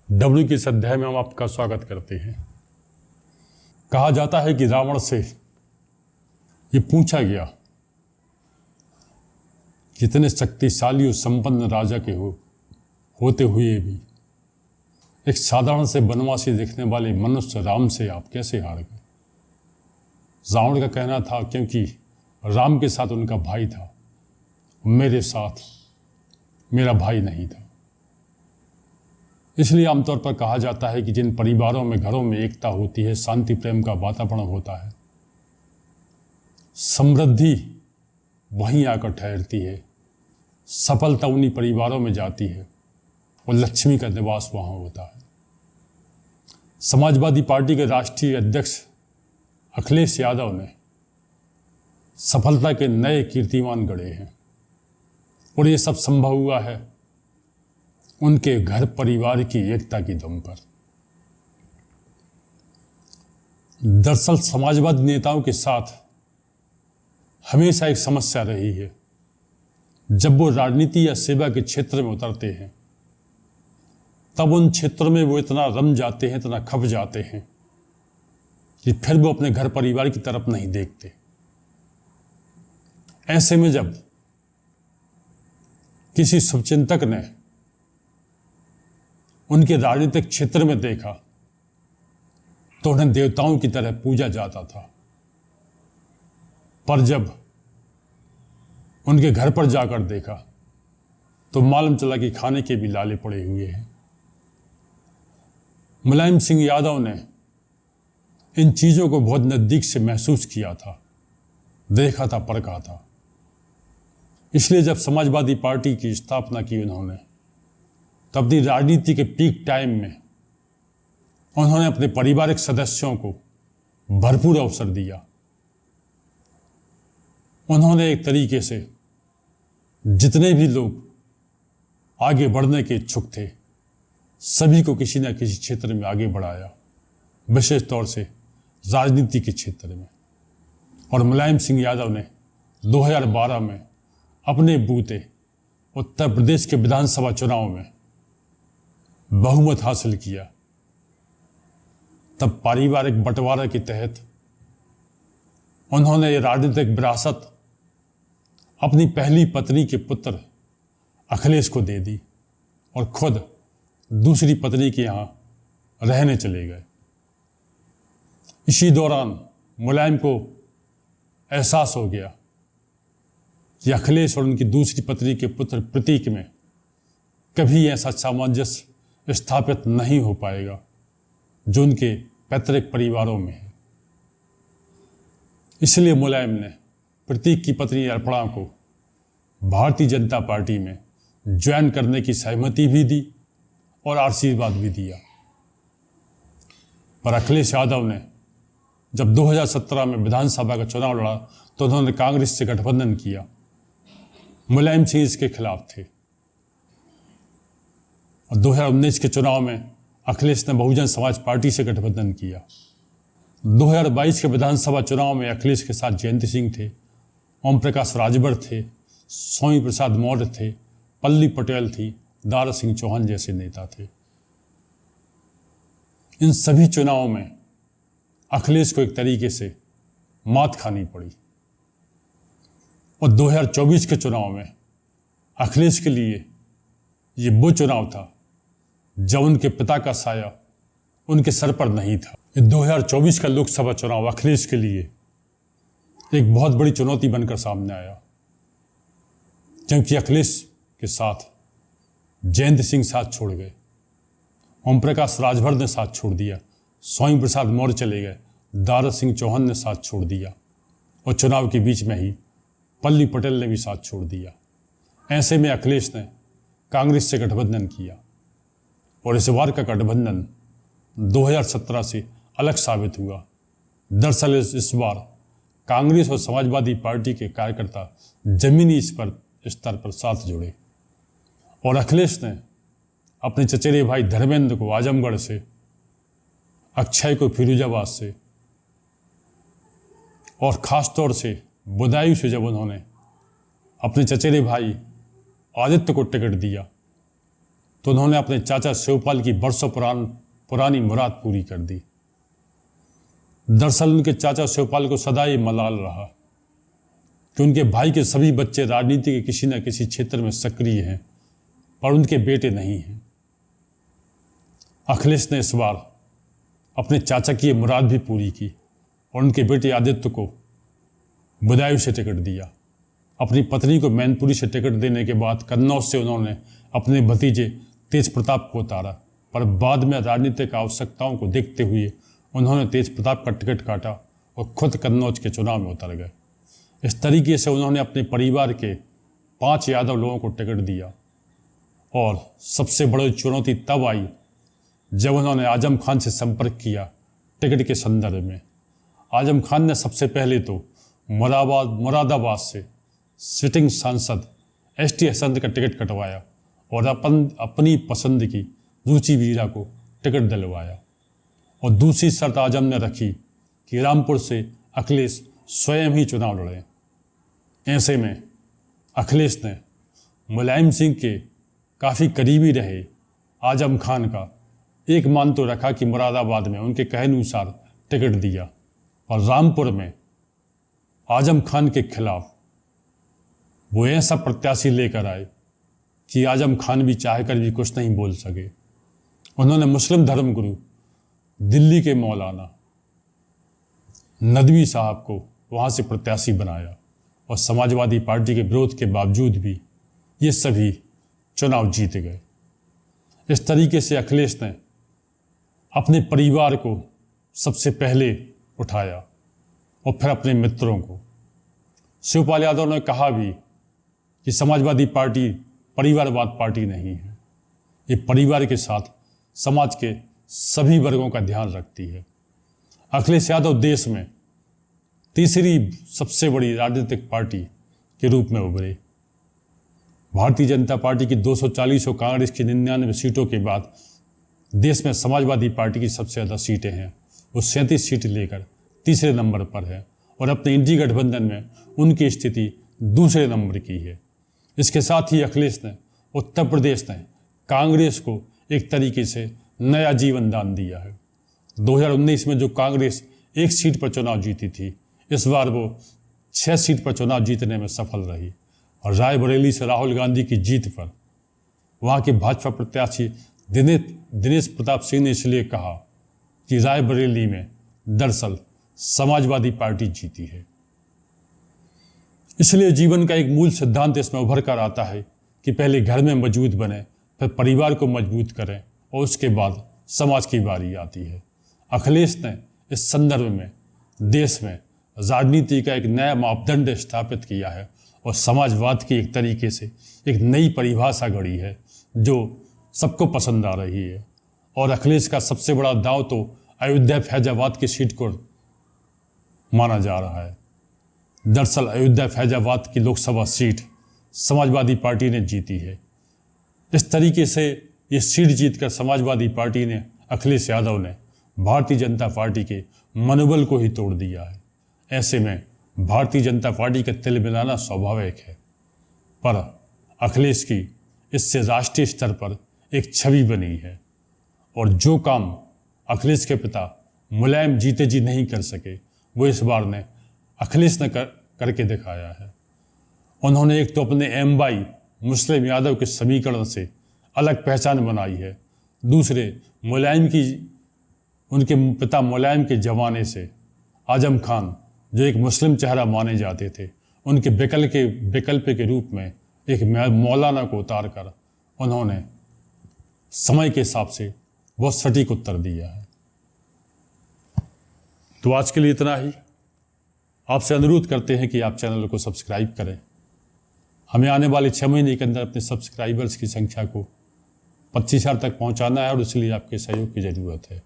W के इस अध्याय में हम आपका स्वागत करते हैं। कहा जाता है कि रावण से ये पूछा गया कि इतने शक्तिशाली और संपन्न राजा के होते हुए भी एक साधारण से बनवासी दिखने वाले मनुष्य राम से आप कैसे हार गए। रावण का कहना था क्योंकि राम के साथ उनका भाई था, मेरे साथ मेरा भाई नहीं था। इसलिए आमतौर पर कहा जाता है कि जिन परिवारों में घरों में एकता होती है, शांति प्रेम का वातावरण होता है, समृद्धि वहीं आकर ठहरती है, सफलता उन्हीं परिवारों में जाती है और लक्ष्मी का निवास वहाँ होता है। समाजवादी पार्टी के राष्ट्रीय अध्यक्ष अखिलेश यादव ने सफलता के नए कीर्तिमान गढ़े हैं और ये सब संभव हुआ है उनके घर परिवार की एकता की दम पर। दरअसल समाजवादी नेताओं के साथ हमेशा एक समस्या रही है, जब वो राजनीति या सेवा के क्षेत्र में उतरते हैं तब उन क्षेत्रों में वो इतना रम जाते हैं, इतना खप जाते हैं कि फिर वो अपने घर परिवार की तरफ नहीं देखते। ऐसे में जब किसी शुभचिंतक ने उनके राजनीतिक क्षेत्र में देखा तो उन्हें देवताओं की तरह पूजा जाता था, पर जब उनके घर पर जाकर देखा तो मालूम चला कि खाने के भी लाले पड़े हुए हैं। मुलायम सिंह यादव ने इन चीज़ों को बहुत नज़दीक से महसूस किया था, देखा था, परखा था। इसलिए जब समाजवादी पार्टी की स्थापना की उन्होंने, तब अपनी राजनीति के पीक टाइम में उन्होंने अपने पारिवारिक सदस्यों को भरपूर अवसर दिया। उन्होंने एक तरीके से जितने भी लोग आगे बढ़ने के इच्छुक थे सभी को किसी न किसी क्षेत्र में आगे बढ़ाया, विशेष तौर से राजनीति के क्षेत्र में। और मुलायम सिंह यादव ने 2012 में अपने बूते उत्तर प्रदेश के विधानसभा चुनाव में बहुमत हासिल किया। तब पारिवारिक बंटवारा के तहत उन्होंने ये राजनीतिक विरासत अपनी पहली पत्नी के पुत्र अखिलेश को दे दी और खुद दूसरी पत्नी के यहाँ रहने चले गए। इसी दौरान मुलायम को एहसास हो गया कि अखिलेश और उनकी दूसरी पत्नी के पुत्र प्रतीक में कभी ऐसा सामंजस्य स्थापित नहीं हो पाएगा जो उनके पैतृक परिवारों में है। इसलिए मुलायम ने प्रतीक की पत्नी अर्पणा को भारतीय जनता पार्टी में ज्वाइन करने की सहमति भी दी और आशीर्वाद भी दिया। पर अखिलेश यादव ने जब 2017 में विधानसभा का चुनाव लड़ा तो उन्होंने कांग्रेस से गठबंधन किया। मुलायम सिंह इसके खिलाफ थे और 2019 के चुनाव में अखिलेश ने बहुजन समाज पार्टी से गठबंधन किया। 2022 के विधानसभा चुनाव में अखिलेश के साथ जयंत सिंह थे, ओम प्रकाश राजभर थे, स्वामी प्रसाद मौर्य थे, पल्ली पटेल थी, दारा सिंह चौहान जैसे नेता थे। इन सभी चुनावों में अखिलेश को एक तरीके से मात खानी पड़ी और 2024 के चुनाव में अखिलेश के लिए ये वो चुनाव था जब उनके पिता का साया उनके सर पर नहीं था। 2024 का लोकसभा चुनाव अखिलेश के लिए एक बहुत बड़ी चुनौती बनकर सामने आया, क्योंकि अखिलेश के साथ जयंत सिंह साथ छोड़ गए, ओम प्रकाश राजभर ने साथ छोड़ दिया, स्वामी प्रसाद मौर्य चले गए, दारा सिंह चौहान ने साथ छोड़ दिया और चुनाव के बीच में ही पल्ली पटेल ने भी साथ छोड़ दिया। ऐसे में अखिलेश ने कांग्रेस से गठबंधन किया और इस बार का गठबंधन 2017 से अलग साबित हुआ। दरअसल इस बार कांग्रेस और समाजवादी पार्टी के कार्यकर्ता जमीनी स्तर पर साथ जुड़े और अखिलेश ने अपने चचेरे भाई धर्मेंद्र को आजमगढ़ से, अक्षय को फिरोजाबाद से और ख़ास तौर से बदायूं से जब उन्होंने अपने चचेरे भाई आदित्य को टिकट दिया तो उन्होंने अपने चाचा शिवपाल की बरसों पुरानी मुराद पूरी कर दी। दरअसल उनके चाचा शिवपाल को सदा ये मलाल रहा कि उनके भाई के सभी बच्चे राजनीति के किसी न किसी क्षेत्र में सक्रिय हैं, पर उनके बेटे नहीं हैं। अखिलेश ने इस बार अपने चाचा की ये मुराद भी पूरी की और उनके बेटे आदित्य को बदायूं से टिकट दिया। अपनी पत्नी को मैनपुरी से टिकट देने के बाद कन्नौज से उन्होंने अपने भतीजे तेज प्रताप को उतारा, पर बाद में राजनीतिक आवश्यकताओं को देखते हुए उन्होंने तेज प्रताप का टिकट काटा और खुद कन्नौज के चुनाव में उतर गए। इस तरीके से उन्होंने अपने परिवार के 5 यादव लोगों को टिकट दिया। और सबसे बड़ी चुनौती तब आई जब उन्होंने आजम खान से संपर्क किया टिकट के संदर्भ में। आजम खान ने सबसे पहले तो मुरादाबाद से सिटिंग सांसद ST हसन का टिकट कटवाया और अपनी पसंद की रुचि वीरा को टिकट दिलवाया। और दूसरी शर्त आजम ने रखी कि रामपुर से अखिलेश स्वयं ही चुनाव लड़ें। ऐसे में अखिलेश ने मुलायम सिंह के काफ़ी करीबी रहे आजम खान का एक मान तो रखा कि मुरादाबाद में उनके कहे अनुसार टिकट दिया, और रामपुर में आजम खान के खिलाफ वो ऐसा प्रत्याशी लेकर आए कि आजम खान भी चाहकर भी कुछ नहीं बोल सके। उन्होंने मुस्लिम धर्मगुरु दिल्ली के मौलाना नदवी साहब को वहाँ से प्रत्याशी बनाया और समाजवादी पार्टी के विरोध के बावजूद भी ये सभी चुनाव जीत गए। इस तरीके से अखिलेश ने अपने परिवार को सबसे पहले उठाया और फिर अपने मित्रों को। शिवपाल यादव ने कहा भी कि समाजवादी पार्टी परिवारवाद पार्टी नहीं है, ये परिवार के साथ समाज के सभी वर्गों का ध्यान रखती है। अखिलेश यादव देश में तीसरी सबसे बड़ी राजनीतिक पार्टी के रूप में उभरे। भारतीय जनता पार्टी की 240 और कांग्रेस की 99 सीटों के बाद देश में समाजवादी पार्टी की सबसे ज़्यादा सीटें हैं। वो 37 सीट लेकर तीसरे नंबर पर है और अपने इंडी गठबंधन में उनकी स्थिति दूसरे नंबर की है। इसके साथ ही अखिलेश ने उत्तर प्रदेश ने कांग्रेस को एक तरीके से नया जीवन दान दिया है। 2019 में जो कांग्रेस 1 सीट पर चुनाव जीती थी, इस बार वो 6 सीट पर चुनाव जीतने में सफल रही। और रायबरेली से राहुल गांधी की जीत पर वहाँ के भाजपा प्रत्याशी दिनेश प्रताप सिंह ने इसलिए कहा कि रायबरेली में दरअसल समाजवादी पार्टी जीती है। इसलिए जीवन का एक मूल सिद्धांत इसमें उभर कर आता है कि पहले घर में मजबूत बने, फिर परिवार को मजबूत करें और उसके बाद समाज की बारी आती है। अखिलेश ने इस संदर्भ में देश में राजनीति का एक नया मापदंड स्थापित किया है और समाजवाद की एक तरीके से एक नई परिभाषा गढ़ी है जो सबको पसंद आ रही है। और अखिलेश का सबसे बड़ा दांव तो अयोध्या फैजाबाद की सीट को माना जा रहा है। दरअसल अयोध्या फैजाबाद की लोकसभा सीट समाजवादी पार्टी ने जीती है। इस तरीके से ये सीट जीतकर समाजवादी पार्टी ने अखिलेश यादव ने भारतीय जनता पार्टी के मनोबल को ही तोड़ दिया है। ऐसे में भारतीय जनता पार्टी का तिल मिलाना स्वाभाविक है, पर अखिलेश की इससे राष्ट्रीय स्तर पर एक छवि बनी है और जो काम अखिलेश के पिता मुलायम जीते जी नहीं कर सके वो इस बार ने अखिलेश ने करके दिखाया है। उन्होंने एक तो अपने एमवाई मुस्लिम यादव के समीकरण से अलग पहचान बनाई है, दूसरे मुलायम की उनके पिता मुलायम के जमाने से आजम खान जो एक मुस्लिम चेहरा माने जाते थे उनके विकल्प के रूप में एक मौलाना को उतार कर उन्होंने समय के हिसाब से बहुत सटीक उत्तर दिया है। तो आज के लिए इतना ही। आपसे अनुरोध करते हैं कि आप चैनल को सब्सक्राइब करें। हमें आने वाले 6 महीने के अंदर अपने सब्सक्राइबर्स की संख्या को 25,000 तक पहुंचाना है और इसलिए आपके सहयोग की ज़रूरत है।